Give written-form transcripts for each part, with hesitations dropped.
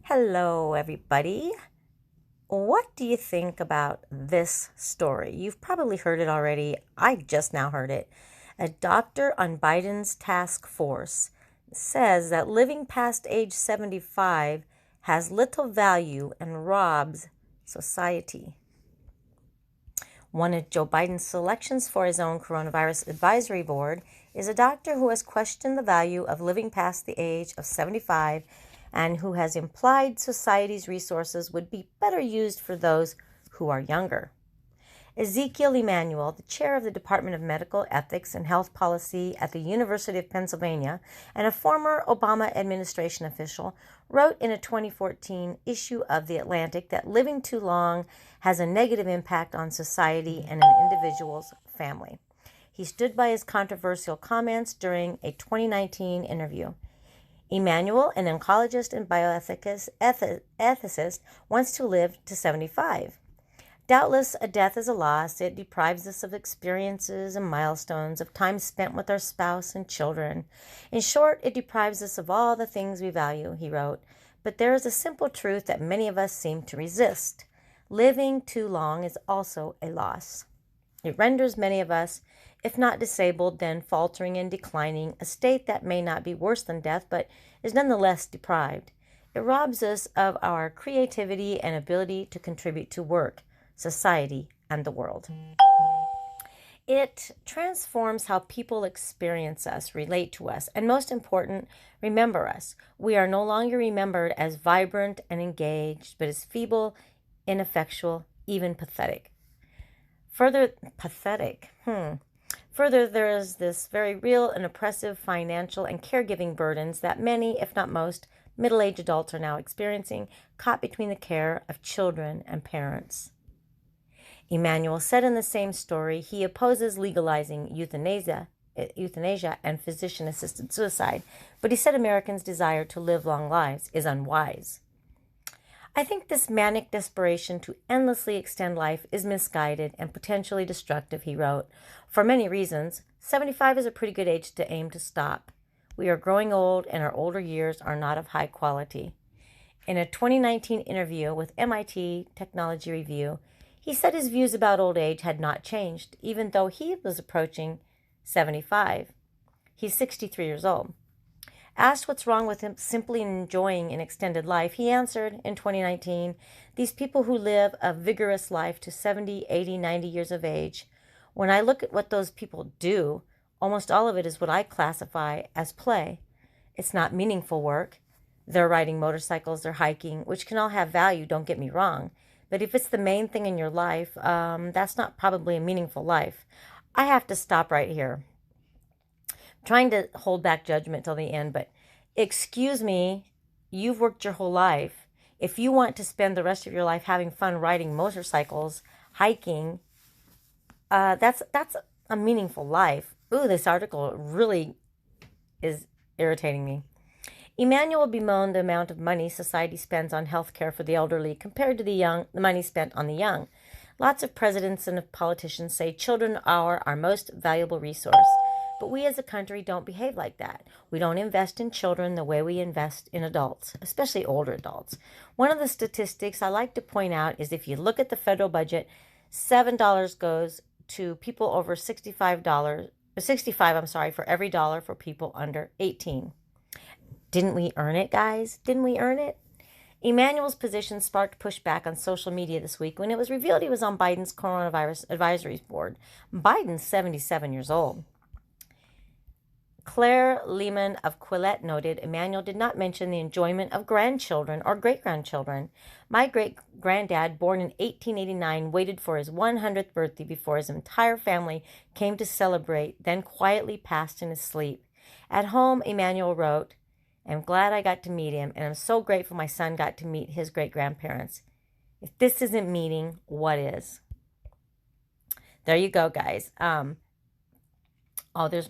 Hello, everybody. What do you think about this story? You've probably heard it already. I just now heard it. A doctor on Biden's task force says that living past age 75 has little value and robs society. One of Joe Biden's selections for his own coronavirus advisory board is a doctor who has questioned the value of living past the age of 75 and who has implied society's resources would be better used for those who are younger. Ezekiel Emanuel, the chair of the Department of Medical Ethics and Health Policy at the University of Pennsylvania and a former Obama administration official, wrote in a 2014 issue of The Atlantic that living too long has a negative impact on society and an individual's family. He stood by his controversial comments during a 2019 interview. Emanuel, an oncologist and bioethicist, wants to live to 75. Doubtless, a death is a loss. It deprives us of experiences and milestones, of time spent with our spouse and children. In short, it deprives us of all the things we value, he wrote. But there is a simple truth that many of us seem to resist. Living too long is also a loss. It renders many of us, if not disabled, then faltering and declining, a state that may not be worse than death, but is nonetheless deprived. It robs us of our creativity and ability to contribute to work, society, and the world. It transforms how people experience us, relate to us, and most important, remember us. We are no longer remembered as vibrant and engaged, but as feeble, ineffectual, even pathetic. Further, there is this very real and oppressive financial and caregiving burdens that many, if not most, middle-aged adults are now experiencing, caught between the care of children and parents. Emanuel said in the same story he opposes legalizing euthanasia and physician-assisted suicide, but he said Americans' desire to live long lives is unwise. I think this manic desperation to endlessly extend life is misguided and potentially destructive, he wrote. For many reasons, 75 is a pretty good age to aim to stop. We are growing old, and our older years are not of high quality. In a 2019 interview with MIT Technology Review, he said his views about old age had not changed, even though he was approaching 75. He's 63 years old. Asked what's wrong with him simply enjoying an extended life, he answered in 2019, these people who live a vigorous life to 70, 80, 90 years of age, when I look at what those people do, almost all of it is what I classify as play. It's not meaningful work. They're riding motorcycles, they're hiking, which can all have value, don't get me wrong. But if it's the main thing in your life, that's not probably a meaningful life. I have to stop right here. I'm trying to hold back judgment till the end, but excuse me, you've worked your whole life. If you want to spend the rest of your life having fun riding motorcycles, hiking, that's a meaningful life. Ooh, this article really is irritating me. Emanuel bemoaned the amount of money society spends on health care for the elderly compared to the money spent on the young. Lots of presidents and politicians say children are our most valuable resource. But we as a country don't behave like that. We don't invest in children the way we invest in adults, especially older adults. One of the statistics I like to point out is if you look at the federal budget, $7 goes to people over 65 for every dollar for people under 18. Didn't we earn it, guys? Didn't we earn it? Emanuel's position sparked pushback on social media this week when it was revealed he was on Biden's coronavirus advisory board. Biden's 77 years old. Claire Lehman of Quillette noted Emanuel did not mention the enjoyment of grandchildren or great-grandchildren. My great-granddad, born in 1889, waited for his 100th birthday before his entire family came to celebrate, then quietly passed in his sleep. At home, Emanuel wrote, I'm glad I got to meet him, and I'm so grateful my son got to meet his great-grandparents. If this isn't meeting, what is? There you go, guys. There's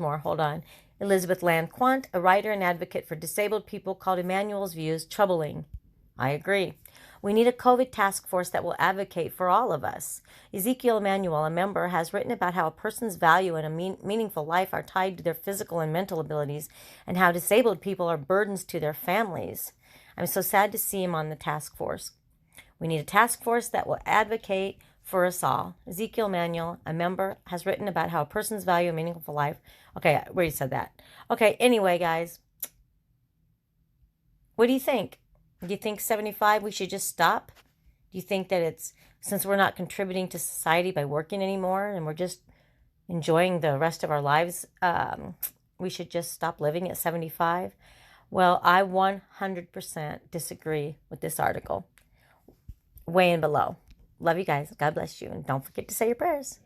more. Hold on. Elizabeth Land Quant, a writer and advocate for disabled people, called Emanuel's views troubling. I agree. We need a COVID task force that will advocate for all of us. Ezekiel Emanuel, a member, has written about how a person's value and a meaningful life are tied to their physical and mental abilities, and how disabled people are burdens to their families. I'm so sad to see him on the task force. We need a task force that will advocate for us all. Ezekiel Emanuel, a member, has written about how a person's value and meaningful life. Okay, I already said that. Okay, anyway, guys, what do you think? Do you think 75 we should just stop? Do you think that it's, since we're not contributing to society by working anymore and we're just enjoying the rest of our lives, we should just stop living at 75? Well, I 100% disagree with this article. Weigh in below. Love you guys. God bless you. And don't forget to say your prayers.